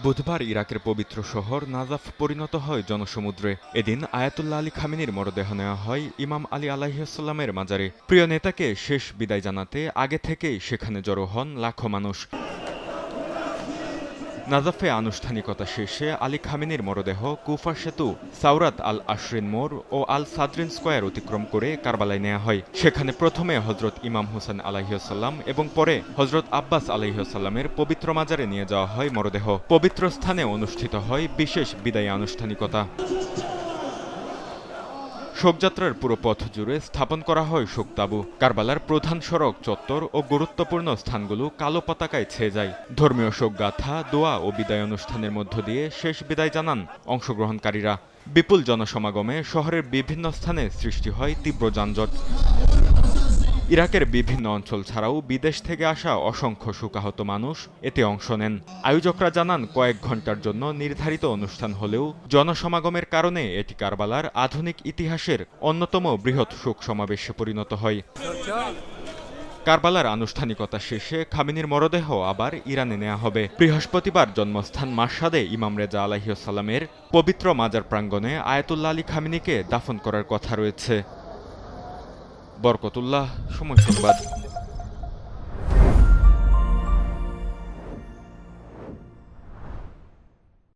বুধবার ইরাকের পবিত্র শহর নাজাফ পরিণত হয় জনসমুদ্রে। এদিন আয়াতুল্লাহ আলী খামেনির মরদেহ নেওয়া হয় ইমাম আলী আলাইহিসসালামের মাজারে। প্রিয় নেতাকে শেষ বিদায় জানাতে আগে থেকেই সেখানে জড়ো হন লাখো মানুষ। নাজাফে আনুষ্ঠানিকতা শেষে আলী খামেনির মরদেহ কুফা সেতু, সাওরাত আল আশরিন মোড় ও আল সাদরিন স্কয়ার অতিক্রম করে কারবালায় নেওয়া হয়। সেখানে প্রথমে হজরত ইমাম হোসেন আলাইহিসসালাম এবং পরে হজরত আব্বাস আলাইহিসসালামের পবিত্র মাজারে নিয়ে যাওয়া হয় মরদেহ। পবিত্র স্থানে অনুষ্ঠিত হয় বিশেষ বিদায়ী আনুষ্ঠানিকতা। শোকযাত্রার পুরো পথ জুড়ে স্থাপন করা হয় শোকতাবু। কারবালার প্রধান সড়ক, চত্বর ও গুরুত্বপূর্ণ স্থানগুলো কালো পতাকায় ছেয়ে যায়। ধর্মীয় শোকগাথা, দোয়া ও বিদায় অনুষ্ঠানের মধ্য দিয়ে শেষ বিদায় জানান অংশগ্রহণকারীরা। বিপুল জনসমাগমে শহরের বিভিন্ন স্থানে সৃষ্টি হয় তীব্র যানজট। ইরাকের বিভিন্ন অঞ্চল ছাড়াও বিদেশ থেকে আসা অসংখ্য শোকাহত মানুষ এতে অংশ নেন। আয়োজকরা জানান, কয়েক ঘন্টার জন্য নির্ধারিত অনুষ্ঠান হলেও জনসমাগমের কারণে এটি কারবালার আধুনিক ইতিহাসের অন্যতম বৃহৎ শোক সমাবেশে পরিণত হয়। কারবালার আনুষ্ঠানিকতা শেষে খামেনির মরদেহ আবার ইরানে নেওয়া হবে। বৃহস্পতিবার জন্মস্থান মাশহাদে ইমাম রেজা আলাইহিসসালামের পবিত্র মাজার প্রাঙ্গণে আয়াতুল্লাহ আলী খামেনিকে দাফন করার কথা রয়েছে। বরকতুল্লাহ, সময় সংবাদ।